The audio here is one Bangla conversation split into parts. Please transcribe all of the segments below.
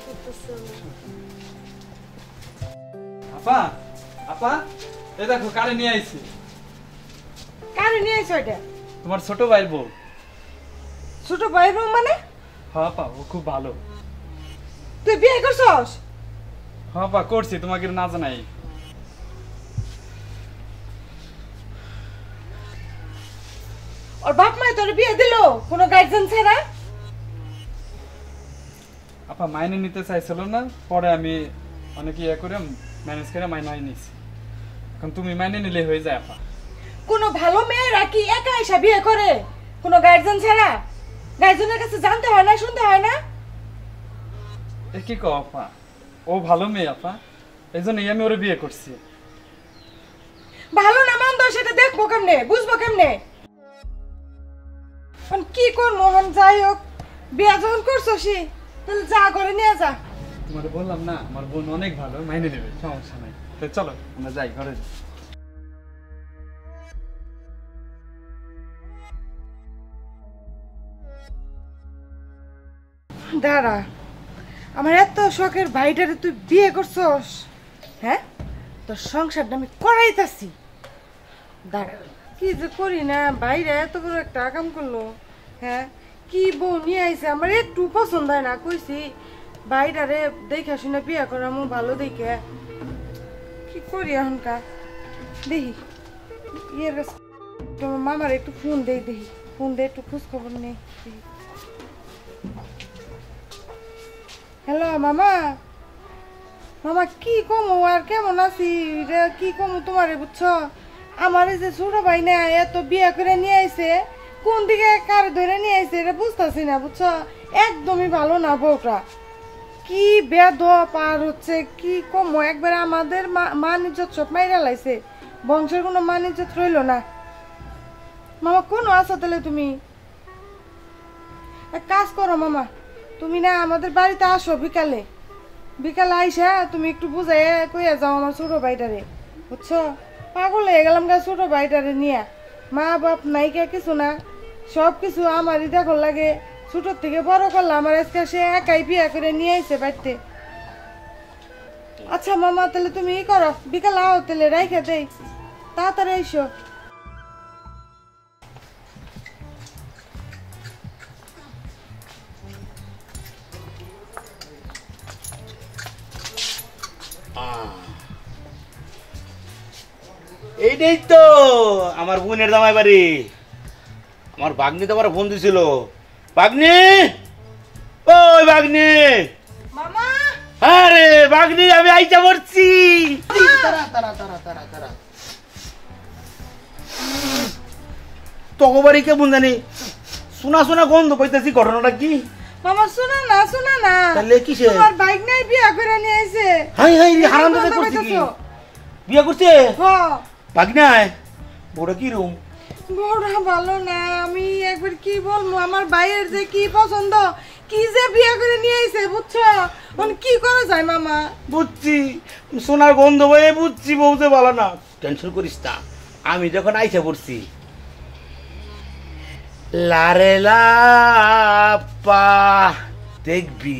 করতেছে আপা আপা এই দেখো কারে নিয়ে আইছি। কারে নিয়ে আইছো এটা? তোমার ছোট ভাইয়ের বউ। ছোট ভাইয়ের বউ মানে? হ্যাঁ আপা ও খুব ভালো। তুই বিয়ে করছস? হ্যাঁ আপা করছি, তোমাকে না জানাই। ওর বাপ মা তোর বিয়ে দিল কোনো গার্জিয়ান ছাড়া? আপা মাইনে নিতে চাইছিল না, পরে আমি অনেক ইয়ে করে ম্যানেজ করে মাইনে নিয়েছি। এখন তুমি মাইনে নিলে হয়ে যায় আপা। কোনো ভালো মেয়েরা কি একা এসে বিয়ে করে কোনো গার্জিয়ান ছাড়া? গার্জিয়ানের কাছে জানতে হয় না, শুনতে হয় না? এ কি কও আপা, ও ভালো মেয়ে আপা, এই জন্যই আমি ওরে বিয়ে করছি। ভালো না মন্দ সেটা দেখবো কেমনে, বুঝবো কেমনে? কি কর মোহন, যাই হোক বিয়ে যখন করছসি তাহলে যা করে নিয়ে যা। তোমার বললাম না আমার বোন অনেক ভালো, মাইনে নেবে, সমস্যা নাই। তো চলো আমরা যাই ঘরে যাই। দাঁড়া, আমার এত শখের ভাইটারে তুই বিয়ে করছস, হ্যাঁ? তোর সংসারটা আমি করাইতাছি। দাঁড়া, কি যে করি না, বাইরে এত বড় একটা কাম করলো, হ্যাঁ? কি বউ নিয়ে আইছে, আমার একটু পছন্দ হয় না। কইছি বাইরে দেখা শুনে বিয়ে করামু ভালো দেখে। কি করি এখনকার, দেখি ইয়ের তোমার মামার একটু ফোন দেই, দেখি ফোন দিয়ে একটু খোঁজ খবর নেই। হ্যালো মামা, মামা কি কমু আর কেমন আছি রে, কি কমু তোমারে, বুঝছো? আমার এই যে ছোট ভাই না এত বিয়ে করে নিয়ে আইছে, কোন দিকে কার ধরে নিয়ে আইছে এটা বুঝতেছি না, বুঝছো? একদমই ভালো না বউটা, কি বেদ পার হচ্ছে, কি কমু, একবারে আমাদের মান ইজ্জত সব মাইরা লাইছে, বংশের কোনো মান ইজ্জত রইল না। মামা কোনো আছো তাহলে তুমি? এক কাজ করো মামা, তুমি না আমাদের বাড়িতে আসো বিকালে, বিকালে আইসা তুমি একটু বুঝাই কইয়া যাও আমার ছোট ভাইটারে, বুঝছো? পাগল হয়ে গেলাম গা ছোট ভাইটারে নিয়ে, মা বাপ নাইকা কিছু না, সব কিছু আমারই দেখো লাগে, ছোটোর থেকে বড় করলাম, আমার আজকে সে একাই বিয়ে করে নিয়ে আইছে বাড়িতে। আচ্ছা মামা তাহলে তুমি ই করো, বিকালে আও তাহলে, রাইখা দেই, তাড়াতাড়ি আইসো। এইটাই তো আমার বোনের জামাই বাড়ি। আমার ভাগ্নি তো আমার ফোন দিছিল। ভাগ্নি, ওই ভাগ্নি, মামা আরে ভাগ্নি আমি আইসা পড়ছি। তোকে বাড়ি কেমন জানি শোনা শোনা গন্ধ পাইতেছি, ঘটনাটা কি? মামা শোনা না, শোনা না, তাহলে কিসে? তোমার বাইক নাই বিয়ে করে নিয়ে আইছে। হাই হাই হারামজাদা করছে কি? বিয়ে করছে? হ্যাঁ। ভাগ্নায় বড় কি রুম? বড় ভালো না, আমি একবার কি বলবো, আমার ভাইয়ের যে কি পছন্দ, কি যে বিয়ে করে নিয়ে আইছে, বুঝছো? মানে কি করা যায় মামা? বুঝছি, সোনার গন্ধ বয়ে বুঝছি, বলতে ভালো না, টেনশন করিস না। আমি যখন আইসা পড়ছি, লারে লাপা দেখবি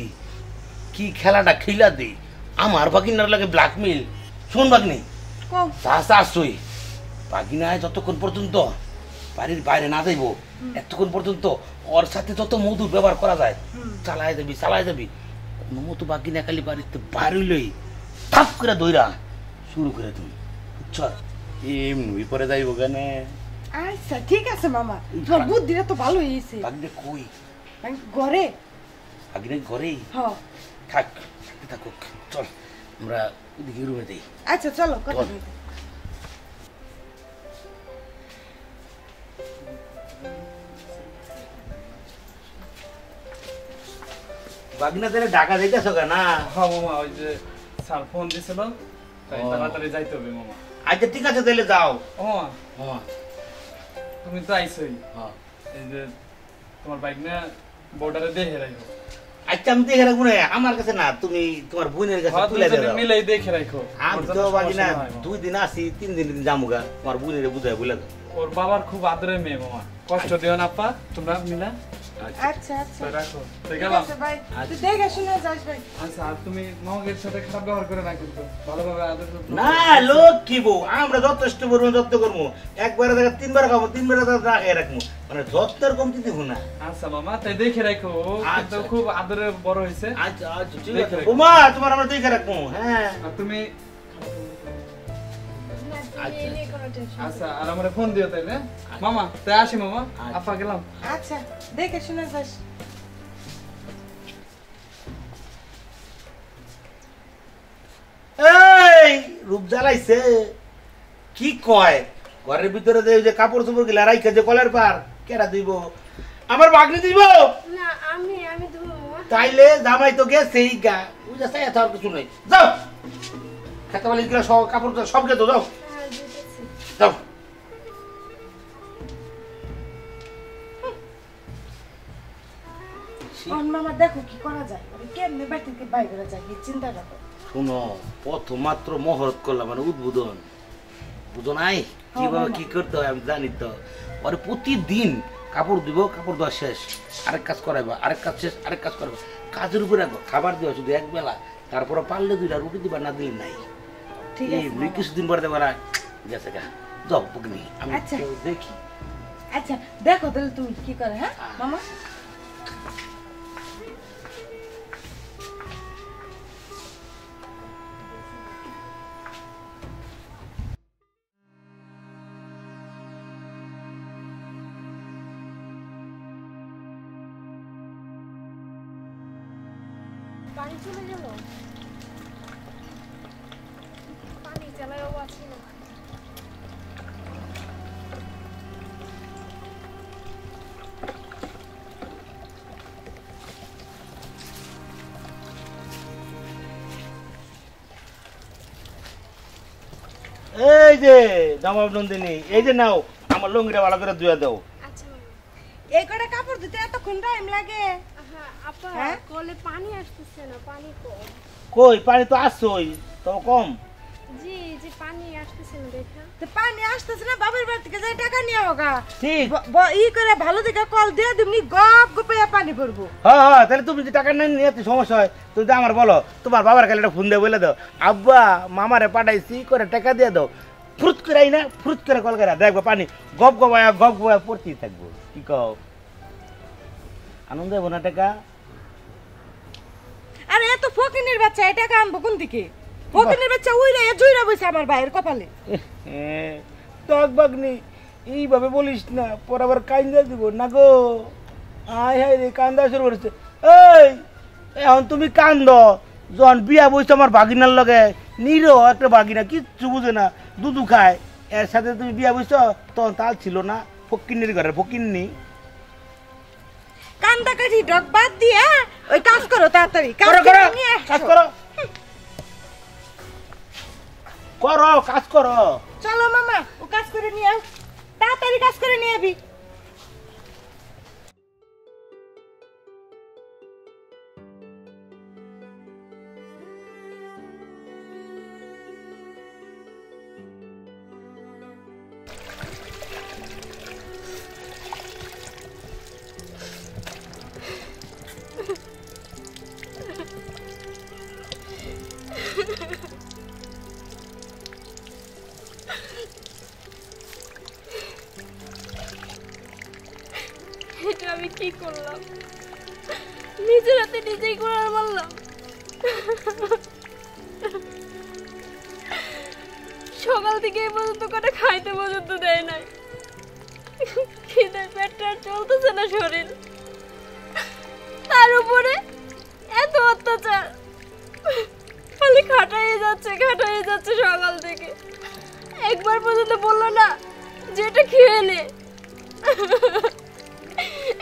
কি খেলাটা খেলা দে। আমার বাগিনার লাগে ব্ল্যাকমেল। শোন বাগনি, কম চাষই বাগিনায় যতক্ষণ পর্যন্ত বাড়ির বাইরে না যাইব, এতক্ষণ পর্যন্ত ওর সাথে যত মধুর ব্যবহার করা যায় চালাই যাবি, চালাই যাবি। কোনো মতো বাগিনা খালি বাড়িতে বাড়িলই থাপ করে দইরা শুরু করে তুমি, বুঝছ? এমনি পরে যাইব কেন? আচ্ছা ঠিক আছে মামা, তোমার বুদ্ধিটা তো ভালো হয়েছে। বাগিনা কই? ঘরে। বাগিনা ঘরেই? হ্যাঁ থাক, থাকতে থাকুক। চল আমরা ওদিকে রুমে যাই। আচ্ছা চলো, কথা বলতে। বাগিনা তাহলে ঢাকা যাইতেছ না? হ্যাঁ মামা, ওই যে স্যার ফোন দিছিল, তাই তাড়াতাড়ি যাইতে হবে মামা। আচ্ছা ঠিক আছে তাহলে যাও। ও মামা, হ্যাঁ তুমি তো আইসই, হ্যাঁ। এই যে তোমার বাইক না বর্ডারে দেখে রাখো। আচ্ছা আমি দেখে রাখবো না, আমার কাছে না, তুমি তোমার বোনের কাছে হ্যাঁ, তুমি তুলে যদি দাও। মিলাই দেখে রাখো। আমি তো বাগিনা 2 দিন আসি, 3 দিন যামুগা, তোমার বোনের বুঝাই বলে দাও। ওর বাবার খুব আদরের মেয়ে মামা, কষ্ট দিও না আপা, তোমরা মিলা। আচ্ছা আচ্ছা তো রাখো তো ঠিক গেলাম আছে ভাই তুই দেখে শুনে যাস ভাই আচ্ছা আর তুমি মামাকের সাথে খারাপ ব্যবহার করে না কিন্তু ভালোভাবে আদর যত্ন না লোক কি বউ আমরা যথেষ্ট করবো যত্ন করবো একবারে দেখা 3 বার খাবো 3 বার রাখে রাখবো মানে যত্নের কমতি দিব না আচ্ছা মামা তাই দেখে রাখো ও কিন্তু আচ্ছা। খুব আদরে বড় হয়েছে আচ্ছা আচ্ছা ঠিক দেখে আছে রাখো। বোমা তোমার আমরা দেখে রাখবো হ্যাঁ আর তুমি আচ্ছা, নিয়ে কোনো টেনশন আচ্ছা আর আমার ফোন দিও তাইলে মামা তাই আসি মামা আচ্ছা। আপা গেলাম আচ্ছা দেখে শুনে যাস এই রূপ জ্বালাইছে কি কয় ঘরের ভিতরে যে কাপড় চোপড় গেলে রাইখা যে কলের পার কেডা দিব আমার বাগনি দিব না আমি ধুবো মামা তাইলে জামাই তো গেছেই গা বুঝাছে এত আর কিছু নেই যাও খেতে পারি সব কাপড় সব গেতো যাও হ্যাঁ ধুতেছি যাও মামা দেখো কি করা যায় কেমনে বাড়ি থেকে বাইরে করা যায় এই চিন্তাটা তো শুনো প্রথম মাত্র মহরত করলাম মানে উদ্বোধন বুঝো নাই কিভাবে কি করতে হয় আমি জানি তো পরে প্রতিদিন কাপড় দিব কাপড় দেওয়া শেষ আরেক কাজ করাইবা আরেক কাজ শেষ আরেক কাজ করাইবা কাজের উপরে রাখবো খাবার দেওয়া শুধু এক বেলা তারপরে পারলে 2টা রুটি দিবা না দিলে নাই ঠিক এই আছে কিছুদিন পরে দেবা না গেছে গা যাও পকনি আমি আচ্ছা। দেখি আচ্ছা দেখো তাহলে তুমি কি করে হ্যাঁ মামা পানি চলে গেল পানি চালায়ও আছে না এই যে নবাব নন্দিনী এই যে নাও আমার লুঙ্গিটা ভালো করে ধুয়ে দাও আচ্ছা মামা এই কটা কাপড় দিতে এতক্ষণ টাইম লাগে হ্যাঁ আপা হ্যাঁ? কলে পানি আসতেছে না পানি কম কই পানি তো আসছই তবে কম জি যে পানি আসতেছে না দেখা তো পানি আসতেছে না বাবার বাড়ি থেকে যাই টাকা নিয়ে হোগা ঠিক ই করে ভালো দেখে কল দিয়ে দিবনি গপ গপে পানি ভরবো হ্যাঁ হ্যাঁ তাহলে তুমি যে টাকা নেই নিয়ে সমস্যা হয় তুমি তো আমার বলো তোমার বাবার কাছে একটা ফোন দিয়ে বলে দাও আব্বা মামারে পাঠাইছি করে টাকা দিয়ে দাও ফ্রুত করে না ফ্রুত করে কল করে দেখবো পানি গপ গপায়া পড়তেই থাকবো কি কও আনন্দ দেবো না টাকা আরে এত ফকিনের বাচ্চা এই টাকা আনবো কোন দিকে ফকিনের বাচ্চা উইরা জুইরা বইছে আমার ভাইয়ের কপালে টক বাগনি এইভাবে বলিস না পর আবার কান্দা দিব না গো আয় হায় রে কান্দা শুরু করেছে এই এখন তুমি কান্দ যখন বিয়া বইছো আমার বাগিনার লগে নিরো একটা বাগিনা কিচ্ছু বুঝে না দুধু খায় এর সাথে তুমি বিয়া বইছো তখন তাল ছিল না ফকিন্নির ঘরে ফকিন্নি কান্দা কাঠি ডক বাদ দিয়া ওই কাজ করো তাড়াতাড়ি কাজ করো করে করো নিয়ে কাজ আসো। করো করো কাজ করো চলো মামা ও কাজ করে নিয়ে আস তাড়াতাড়ি কাজ করে নিয়ে আবি এটা আমি কি করলাম নিজের হাতে নিজেই করে মারলাম সকাল থেকে এই পর্যন্ত কটা খাইতে পর্যন্ত দেয় নাই খিদে পেটটা আর চলতেছে না শরীর তার উপরে এত অত্যাচার খালি খাটাইয়ে যাচ্ছে সকাল থেকে একবার পর্যন্ত বললো না যে এটা খেয়ে নে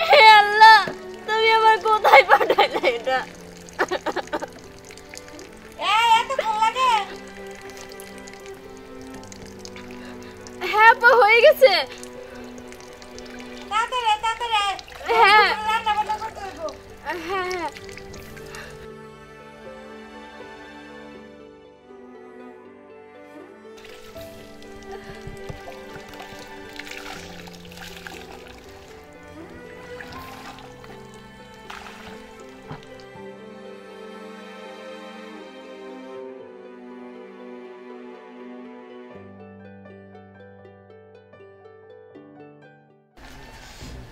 হে আল্লাহ তুমি আমার কোথায় পাঠাইলে এটা এই এতক্ষণ লাগে হ্যাঁ আপা হয়ে গেছে তাড়াতাড়ি হ্যাঁ রান্না বান্না করতে হইব হ্যাঁ হ্যাঁ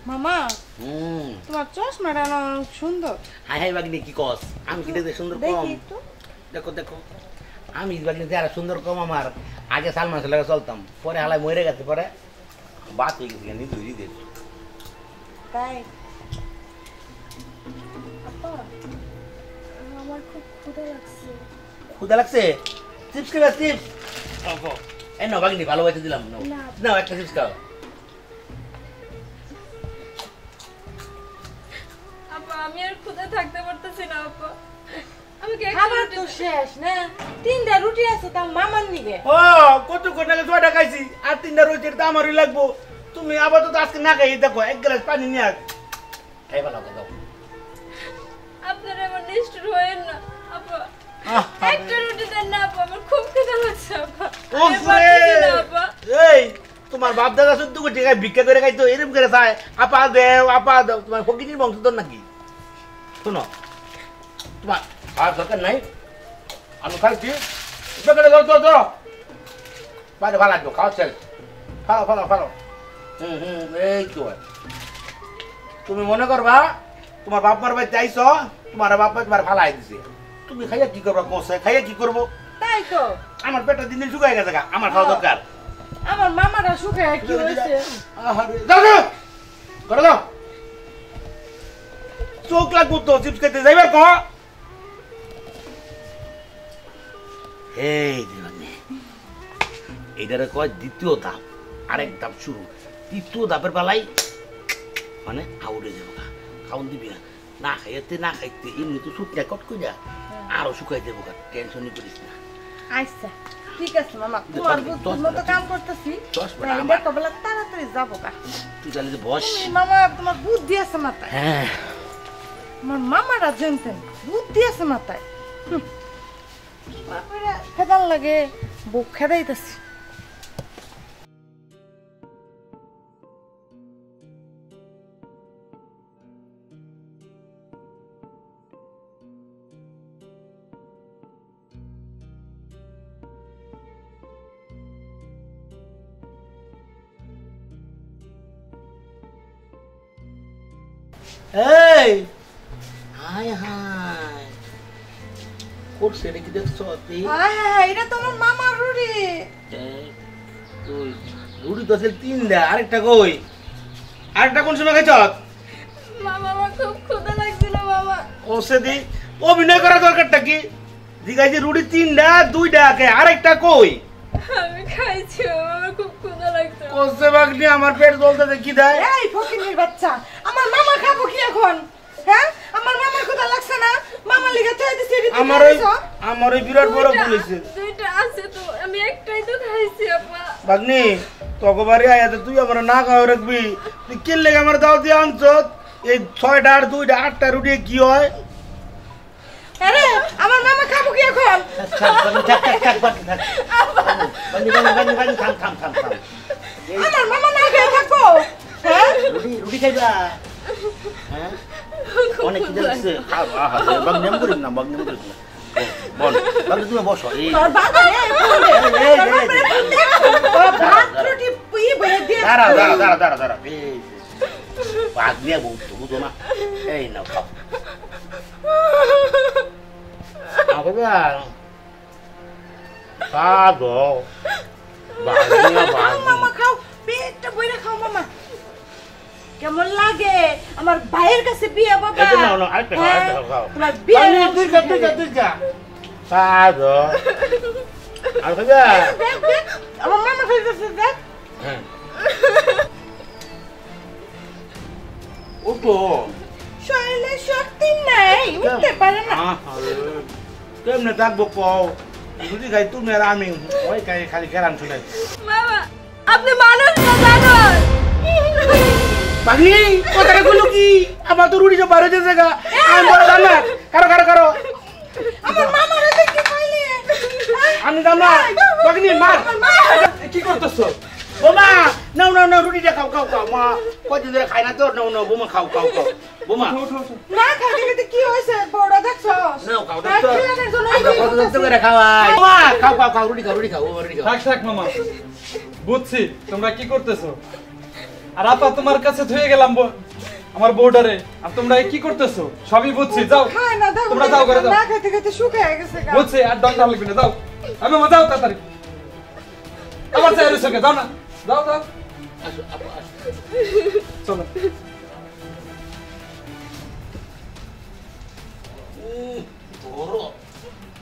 মামা তোমার চশমাটা না অনেক সুন্দর। হাই হাই বাগনি কি কস আমি কি দেখতে সুন্দর কম? দেখি একটু। দেখো দেখো আমি বাগনি যারা সুন্দর কম আমার আগে সালমান লাগে চলতাম পরে হালাই মরে গেছে পরে বাত হয়ে গেছে কিন্তু ধুই দিয়েছে তাই আপা আমার খুব ক্ষুধা লাগছে। ক্ষুধা লাগছে? চিপস খাবে চিপস? এই না বাগনি ভালোবাসে দিলাম না একটা চিপস খাও। আপা আমি আর ক্ষুধা থাকতে পারতেছি না আপা, আমাকে খাবার তো শেষ না, 3টা রুটি আছে তা মামার নিবে। ও কতক্ষণ আগে 2টা খাইছি আর 3টা রুটির দাম আমারই লাগবো। তুমি আপাতত আজকে না খাই দেখো 1 গ্লাস পানি নিয়ে খাই ভালো দাও। আপনারা আমার নিষ্ঠুর হয়েন না আপা, একটা রুটি দেন না আপা, আমার খুব খিদা লাগছে আপা। আমি পারতেছি না আপা। এই তোমার বাপ দাদা 14 কোটি টাকা ভিক্ষা করে খাইতো এরকম করে চায় আপা দেও তোমার ফকিরের বংশধর নাকি? শোনো তোমার আর দরকার নাই আমি খাইছি ধরো বাইরে ভালো লাগবে খাওয়া শেষ ফালো এই তো তুমি মনে করবা তোমার বাপ মার বাড়িতে আইস তোমার বাপ মা তোমার ফালাই দিছে তুমি খাইয়া কি করবা কোসে খাইয়া কি করবো? তাই তো আমার পেটটা দিন দিন শুকাই গেছে আমার খাওয়া দরকার। আমার মামারা শুকায় কি হয়েছে? দাও চোখ লাগবো তো চিপস খেতে যাইবার ক এইটারে কয় দ্বিতীয় ধাপ, আরেক ধাপ শুরু। তৃতীয় ধাপের বেলায় মানে আউড়ে যাবো খাওন দিবি না খাইতে না খাইতে এমনি তো শুকনা কট করে আরো শুকাই দেবো টেনশনই করিস না। আচ্ছা ঠিক আছে মামা, তোমার বুদ্ধির মতো কাম করতেছি, দেখো বলে তাড়াতাড়ি যাবো গা। তুই তাহলে বস মামা, তোমার বুদ্ধি আছে মাথায়। হ্যাঁ আমার মামারা জানতেন বুদ্ধি আছে মাথায়। খেদাল লাগে বুক খেদাইতেছি। এই হাই হাই করছে নাকি দেখছো তুই? হ্যাঁ এটা তোমার মামার রুড়ি। তুই রুটি তো 3টা আরেকটা কই? আরেকটা কোন সময় খাইছ? মামা আমার খুব ক্ষুধা লাগছিল মামা। ওসে দি অভিনয় করার দরকারটা কি? দিগাইছে রুটি 3টা 2টা কে আরেকটা কই? আমি খাইছি আমার খুব ক্ষুধা লাগছে। কোসে বাগনি আমার পেট জ্বলতেছে কি দেয়? এই ফকিনের বাচ্চা, আমার মামা খাবো কি এখন? হ্যাঁ আমার মামার কথা লাগছে না? মামা লিখে চাই দিছি এটি আমার ওই বিরাট বড় বলেছে 2টা আছে তো আমি একটাই তো খাইছি আপা। বাগনি তোকে বাড়ি আয়াতে তুই আমার না খাওয়া রাখবি? তুই কি লেগে আমার দাও দিয়ে আনছ? এই 6টা আর 2টা 8টা রুটি কি হয়? আরে আমার মামা খাবো কি এখন? আমার মামা না খেয়ে থাকবো? হ্যাঁ রুটি খাইবা? হ্যাঁ অনেক কি দেখছে বাগনিয়াম করিস না বল তাহলে তুমি বসো। তোর বাবা রে ভাত রুটি ই বয়ে দিয়ে দাঁড়া এই বাগনিয়া বুঝো না এই নাও খাও মামা খাও, পেটটা বইরা খাও মামা। কেমন লাগে আমার ভাইয়ের কাছে বিয়ে বাবা? তোমার বিয়ে আমার মামা খাইতেছে দেখ। ওটো শরীরে শক্তি নাই, উঠতে পারে না। কেমনে থাকবো কও? রুটি খাই তুমি আর আমি ওই খালি কেরাম শুনে। মামা আপনি মানুষ না জানোয়ার। বাগনি কথাটা বলো কি? আমার তো রুটি সব বার হয়ে জায়গা আমি বড় জানা কারো আমার মামা রে কি কইলে? আমি জানা বাগনি মার কি করতেছো? বোমা নাও রুটিটা খাও মা কত ধরে খাই না তো নাও বোমা খাও বোমা না খাইতে কি হইছে? বড় দেখছো? নাও খাও কত ধরে করে খাওয়াই বোমা খাও রুটি খাও থাক মামা, বুঝছি তোমরা কি করতেছো। আর আপা তোমার কাছে ধুয়ে গেলাম আমার বউডারে। আর তোমরা কি করতেছো? সবই বুঝছি, যাও খায় না দাও, তোমরা যাও করে যাও। না খেতে খেতে শুকিয়ে গেছে গা। বুঝছি, আর দরকার লাগবে না, যাও। আমি মা যাও তাড়াতাড়ি। আবার চাই রসকে যাও না, যাও যাও আসো আপা আসো। চলো। ধরো